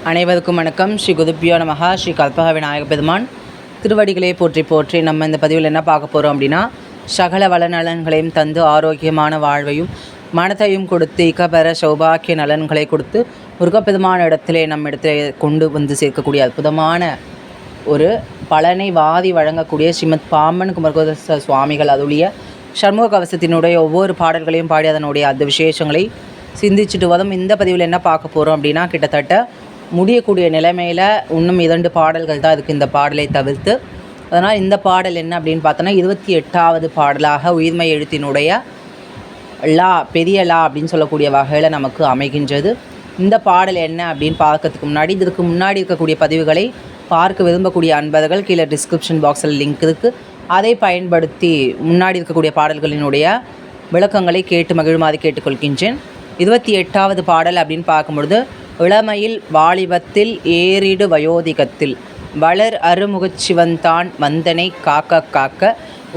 அனைவருக்கும் வணக்கம். ஸ்ரீ குருப்பியோ நமஹ. ஸ்ரீ கல்பக விநாயக பெருமான் திருவடிகளை போற்றி போற்றி நம்ம இந்த பதிவில் என்ன பார்க்க போகிறோம் அப்படின்னா, சகல வளநலன்களையும் தந்து ஆரோக்கியமான வாழ்வையும் மனத்தையும் கொடுத்து இக்கபெற சௌபாக்கிய நலன்களை கொடுத்து முருகப்பெருமான இடத்திலே நம்ம இடத்துல கொண்டு வந்து சேர்க்கக்கூடிய அற்புதமான ஒரு பலனை வாதி வழங்கக்கூடிய ஸ்ரீமத் பாம்பன் குமரகுருதாச சுவாமிகள் அதுடைய சண்முக கவசத்தினுடைய ஒவ்வொரு பாடல்களையும் பாடி அதனுடைய அந்த விசேஷங்களை சிந்திச்சுட்டு வரும். இந்த பதிவில் என்ன பார்க்க போகிறோம் அப்படின்னா, கிட்டத்தட்ட முடியக்கூடிய நிலைமையில் இன்னும் 2 பாடல்கள் தான் இருக்குது இந்த பாடலை தவிர்த்து. அதனால் இந்த பாடல் என்ன அப்படின்னு பார்த்தோன்னா, 28வது பாடலாக உயிர்மை எழுத்தினுடைய லா, பெரிய லா அப்படின்னு சொல்லக்கூடிய வகையில் நமக்கு அமைகின்றது. இந்த பாடல் என்ன அப்படின்னு பார்க்கறதுக்கு முன்னாடி, இதற்கு முன்னாடி இருக்கக்கூடிய பதிவுகளை பார்க்க விரும்பக்கூடிய அன்பர்கள் கீழே டிஸ்கிரிப்ஷன் பாக்ஸில் லிங்க் இருக்குது. அதை பயன்படுத்தி முன்னாடி இருக்கக்கூடிய பாடல்களினுடைய விளக்கங்களை கேட்டு மகிழுமாறு கேட்டுக்கொள்கின்றேன். 28வது பாடல் அப்படின்னு பார்க்கும்பொழுது, இளமையில் வாலிபத்தில் ஏறிடு வயோதிகத்தில் வளர் அருமுகச்சிவன்தான் வந்தனை காக்க காக்க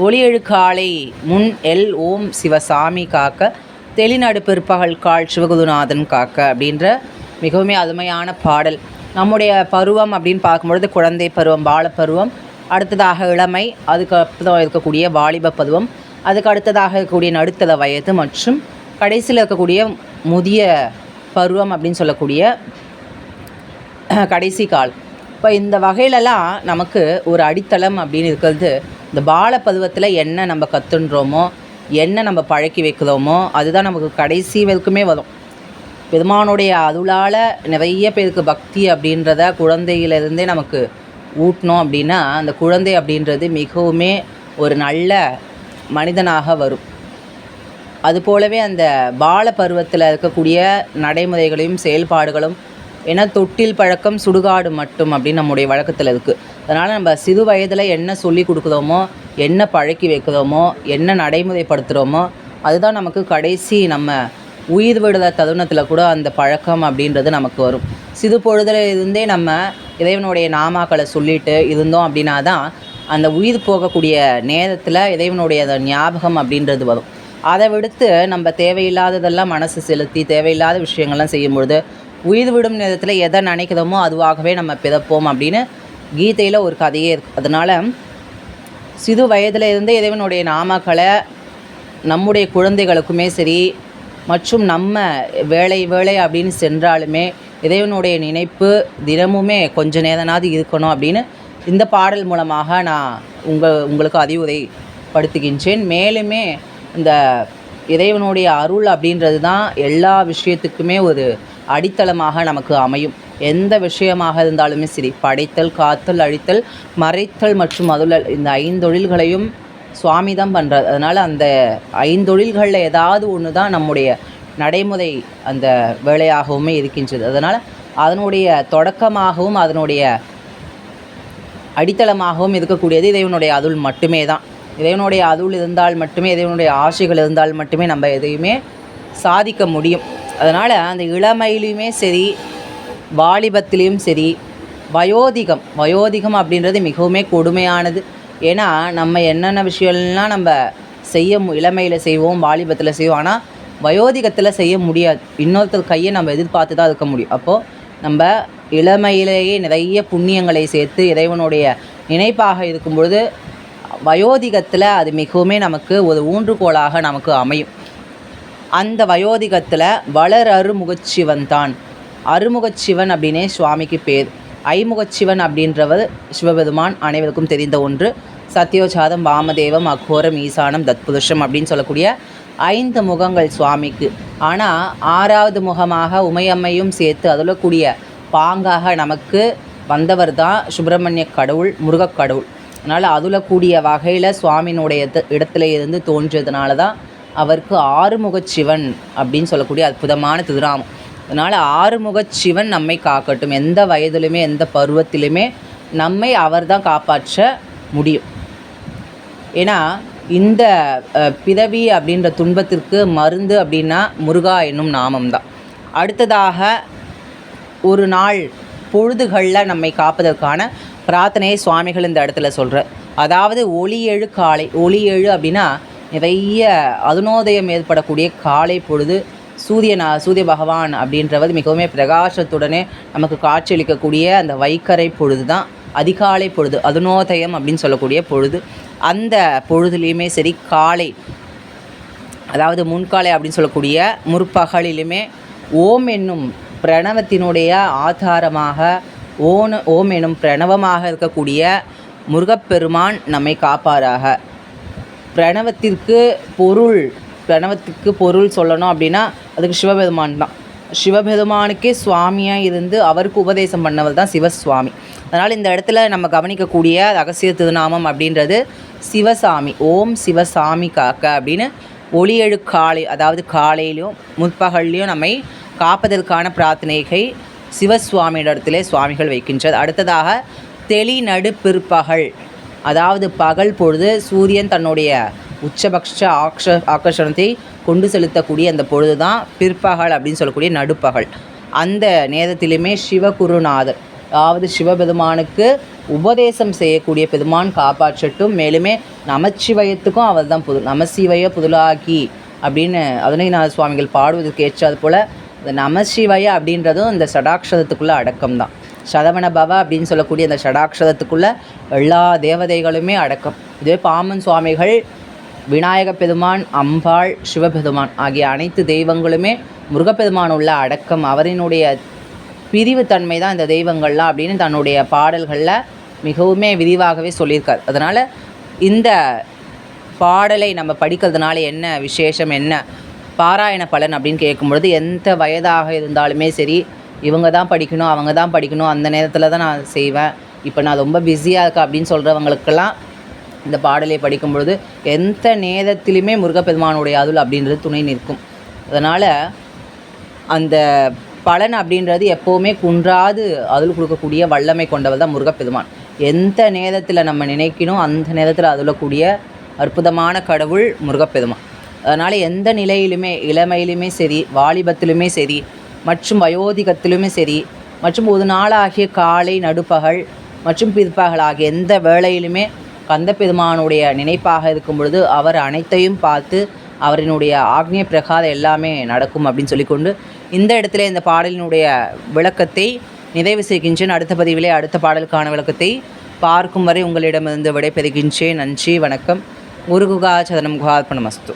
ஒளியெழுக்காலை முன் எல் ஓம் சிவசாமி காக்க தெளிநடு பிற்பகல் கால் சிவகுருநாதன் காக்க அப்படின்ற மிகவும் அருமையான பாடல். நம்முடைய பருவம் அப்படின்னு பார்க்கும்பொழுது குழந்தை பருவம், பாலப்பருவம், அடுத்ததாக இளமை, அதுக்கு அப்புறம் இருக்கக்கூடிய வாலிப பருவம், அதுக்கு அடுத்ததாக இருக்கக்கூடிய நடுத்தர வயது மற்றும் கடைசியில் இருக்கக்கூடிய முதிய பருவம் அப்படின்னு சொல்லக்கூடிய கடைசி கால். இப்போ இந்த வகையிலலாம் நமக்கு ஒரு அடித்தளம் அப்படின்னு இருக்கிறது, இந்த பால பருவத்தில் என்ன நம்ம கற்றுன்றோமோ, என்ன நம்ம பழக்கி வைக்கிறோமோ, அதுதான் நமக்கு கடைசி வரைக்குமே வரும். பெருமானுடைய அருளால் நிறைய பேருக்கு பக்தி அப்படின்றத குழந்தையிலிருந்தே நமக்கு ஊட்டினோம் அப்படின்னா, அந்த குழந்தை அப்படின்றது மிகவுமே ஒரு நல்ல மனிதனாக வரும். அதுபோலவே அந்த பால பருவத்தில் இருக்கக்கூடிய நடைமுறைகளையும் செயல்பாடுகளும், ஏன்னா தொட்டில் பழக்கம் சுடுகாடு மட்டும் அப்படின்னு நம்முடைய வழக்கத்தில் இருக்குது. அதனால் நம்ம சிறு வயதில் என்ன சொல்லி கொடுக்குறோமோ, என்ன பழக்கி வைக்கிறோமோ, என்ன நடைமுறைப்படுத்துகிறோமோ, அதுதான் நமக்கு கடைசி நம்ம உயிர் விடுதலை தருணத்தில் கூட அந்த பழக்கம் அப்படின்றது நமக்கு வரும். சிறு பொழுதில் இருந்தே நம்ம இறைவனுடைய நாமாக்களை சொல்லிட்டு இருந்தோம் அப்படின்னா தான் அந்த உயிர் போகக்கூடிய நேரத்தில் இறைவனுடைய அந்த ஞாபகம் அப்படின்றது வரும். அதை விடுத்து நம்ம தேவையில்லாததெல்லாம் மனசு செலுத்தி தேவையில்லாத விஷயங்கள்லாம் செய்யும்பொழுது உயிர் விடும் நேரத்தில் எதை நினைக்கிறோமோ அதுவாகவே நம்ம பிறப்போம் அப்படின்னு கீதையில் ஒரு கதையே இருக்குது. அதனால் சிறு வயதில் இருந்தே இறைவனுடைய நாமக்களை நம்முடைய குழந்தைகளுக்குமே சரி, மற்றும் நம்ம வேலை அப்படின்னு சென்றாலுமே இறைவனுடைய நினைப்பு தினமுமே கொஞ்ச நேரனாவது இருக்கணும் அப்படின்னு இந்த பாடல் மூலமாக நான் உங்களுக்கு அறிவுரைப்படுத்துகின்றேன். மேலுமே இந்த இறைவனுடைய அருள் அப்படின்றது தான் எல்லா விஷயத்துக்குமே ஒரு அடித்தளமாக நமக்கு அமையும். எந்த விஷயமாக இருந்தாலுமே சரி, படைத்தல், காத்தல், அழித்தல், மறைத்தல் மற்றும் அருளல், இந்த 5 தொழில்களையும் சுவாமி தான் பண்ணுறார். அதனால் அந்த 5 தொழில்களில் ஏதாவது ஒன்று தான் நம்முடைய நடைமுறை அந்த வேலையாகவுமே இருக்கின்றது. அதனால் அதனுடைய தொடக்கமாகவும் அதனுடைய அடித்தளமாகவும் இருக்கக்கூடியது இறைவனுடைய அருள் மட்டுமே தான். இறைவனுடைய அருள் இருந்தால் மட்டுமே, இறைவனுடைய ஆசைகள் இருந்தால் மட்டுமே நம்ம எதையுமே சாதிக்க முடியும். அதனால் அந்த இளமையிலையுமே சரி, வாலிபத்திலையும் சரி, வயோதிகம் அப்படின்றது மிகவுமே கொடுமையானது. ஏன்னா நம்ம என்னென்ன விஷயம்லாம் நம்ம இளமையில் செய்வோம், வாலிபத்தில் செய்வோம், ஆனால் வயோதிகத்தில் செய்ய முடியாது. இன்னொருத்தர் கையை நம்ம எதிர்பார்த்து தான் இருக்க முடியும். அப்போது நம்ம இளமையிலேயே நிறைய புண்ணியங்களை சேர்த்து இறைவனுடைய நினைப்பாக இருக்கும் பொழுது வயோதிகத்தில் அது மிகவுமே நமக்கு ஒரு ஊன்றுகோலாக நமக்கு அமையும். அந்த வயோதிகத்தில் வளர் அருமுகச்சிவன் தான். அருமுகச்சிவன் அப்படின்னே சுவாமிக்கு பேர். ஐமுகச்சிவன் அப்படின்றவர் சிவபெருமான், அனைவருக்கும் தெரிந்த ஒன்று. சத்யோஜாதம், வாமதேவம், அகோரம், ஈசானம், தத்புருஷம் அப்படின்னு சொல்லக்கூடிய 5 முகங்கள் சுவாமிக்கு. ஆனால் 6வது முகமாக உமையம்மையும் சேர்த்து அருளக்கூடிய பாங்காக நமக்கு வந்தவர் தான் சுப்பிரமணிய கடவுள், முருகக்கடவுள். அதனால் அதுலக்கூடிய வகையில் சுவாமியினுடைய இடத்துல இருந்து தோன்றியதுனால தான் அவருக்கு ஆறுமுகச்சிவன் அப்படின்னு சொல்லக்கூடிய அற்புதமான திருநாமம். அதனால் ஆறுமுகச்சிவன் நம்மை காக்கட்டும். எந்த வயதிலுமே எந்த பருவத்திலுமே நம்மை அவர் தான் காப்பாற்ற முடியும். ஏன்னா இந்த பிறவி அப்படின்ற துன்பத்திற்கு மருந்து அப்படின்னா முருகா என்னும் நாமம்தான். அடுத்ததாக ஒரு நாள் பொழுதுகளில் நம்மை காப்பதற்கான பிரார்த்தனையை சுவாமிகள் இந்த இடத்துல சொல்கிறார். அதாவது ஒளியெழு காலை. ஒளியெழு அப்படின்னா நிறைய அருணோதயம் ஏற்படக்கூடிய காலை பொழுது சூரிய பகவான் அப்படின்றவர் மிகவும் பிரகாசத்துடனே நமக்கு காட்சியளிக்கக்கூடிய அந்த வைக்கரை பொழுது தான் அதிகாலை பொழுது, அருணோதயம் அப்படின்னு சொல்லக்கூடிய பொழுது. அந்த பொழுதுலேயுமே சரி, காலை அதாவது முன்காலை அப்படின்னு சொல்லக்கூடிய முற்பகலிலுமே ஓம் என்னும் பிரணவத்தினுடைய ஆதாரமாக ஓம் என்னும் பிரணவமாக இருக்கக்கூடிய முருகப்பெருமான் நம்மை காப்பாராக. பிரணவத்துக்கு பொருள் சொல்லணும் அப்படின்னா அதுக்கு சிவபெருமான் தான். சிவபெருமானுக்கே சுவாமியாக இருந்து அவருக்கு உபதேசம் பண்ணவர் தான் சிவசுவாமி. அதனால் இந்த இடத்துல நம்ம கவனிக்கக்கூடிய ரகசிய திருநாமம் அப்படின்றது சிவசாமி. ஓம் சிவசாமி காக்க அப்படின்னு ஒளியெழு காலை, அதாவது காலையிலையும் முற்பகல்லையும் நம்மை காப்பதற்கான பிரார்த்தனைகை சிவசுவாமியிடத்திலே சுவாமிகள் வைக்கின்றது. அடுத்ததாக தெளிநடு பிற்பகல், அதாவது பகல் பொழுது சூரியன் தன்னுடைய உச்சபக்ஷ ஆக்கர்ஷணத்தை கொண்டு செலுத்தக்கூடிய அந்த பொழுது தான் பிற்பகல் அப்படின்னு சொல்லக்கூடிய நடுப்பகல். அந்த நேரத்திலுமே சிவகுருநாதர், அதாவது சிவபெருமானுக்கு உபதேசம் செய்யக்கூடிய பெருமான் காப்பாற்றட்டும். மேலுமே நமச்சிவயத்துக்கும் அவர் தான் நமசிவய புதுலாக்கி அப்படின்னு அருணகிரிநாத சுவாமிகள் பாடுவதற்கு ஏற்றாது போல் இந்த நமசிவய அப்படின்றதும் இந்த ஷடாக்ஷரத்துக்குள்ளே அடக்கம் தான். சரவண பவ அப்படின்னு சொல்லக்கூடிய அந்த ஷடாக்ஷரத்துக்குள்ளே எல்லா தேவதைகளுமே அடக்கம். இதுவே பாமன் சுவாமிகள் விநாயக பெருமான், அம்பாள், சிவபெருமான் ஆகிய அனைத்து தெய்வங்களுமே முருகப்பெருமான் உள்ள அடக்கம். அவரினுடைய பிரிவு தன்மை தான் இந்த தெய்வங்கள்லாம் அப்படின்னு தன்னுடைய பாடல்களில் மிகவுமே விரிவாகவே சொல்லியிருக்கார். அதனால் இந்த பாடலை நம்ம படிக்கிறதுனால என்ன விசேஷம், என்ன பாராயண பலன் அப்படின்னு கேட்கும்பொழுது, எந்த வயதாக இருந்தாலுமே சரி, இவங்க தான் படிக்கணும், அவங்க தான் படிக்கணும், அந்த நேரத்தில் தான் நான் செய்வேன், இப்போ நான் ரொம்ப பிஸியாக இருக்கேன் அப்படின்னு சொல்கிறவங்களுக்கெல்லாம் இந்த பாடலை படிக்கும்பொழுது எந்த நேரத்திலுமே முருகப்பெருமானுடைய அருள் அப்படின்றது துணை நிற்கும். அதனால் அந்த பலன் அப்படின்றது எப்போவுமே குன்றாது அருள் கொடுக்கக்கூடிய வல்லமை கொண்டவர் தான் முருகப்பெருமான். எந்த நேரத்தில் நம்ம நினைக்கணும் அந்த நேரத்தில் அருளக்கூடிய அற்புதமான கடவுள் முருகப்பெருமான். அதனால் எந்த நிலையிலுமே, இளமையிலுமே சரி, வாலிபத்திலுமே சரி, மற்றும் வயோதிகத்திலுமே சரி, மற்றும் ஒரு நாளாகிய காலை, நடுப்பகல் மற்றும் பிற்பகல் ஆகிய எந்த வேளையிலுமே கந்தப்பெருமானுடைய நினைப்பாக இருக்கும் பொழுது அவர் அனைத்தையும் பார்த்து அவரினுடைய ஆக்ஞை பிரகாரம் எல்லாமே நடக்கும் அப்படின்னு சொல்லிக்கொண்டு இந்த இடத்துல இந்த பாடலினுடைய விளக்கத்தை நிறைவு செய்கின்றேன். அடுத்த பதிவிலே அடுத்த பாடலுக்கான விளக்கத்தை பார்க்கும் வரை உங்களிடமிருந்து விடைபெறுகின்றேன். நன்றி, வணக்கம். குருகுகா சதனம் குஹார்ப்பணமஸ்து.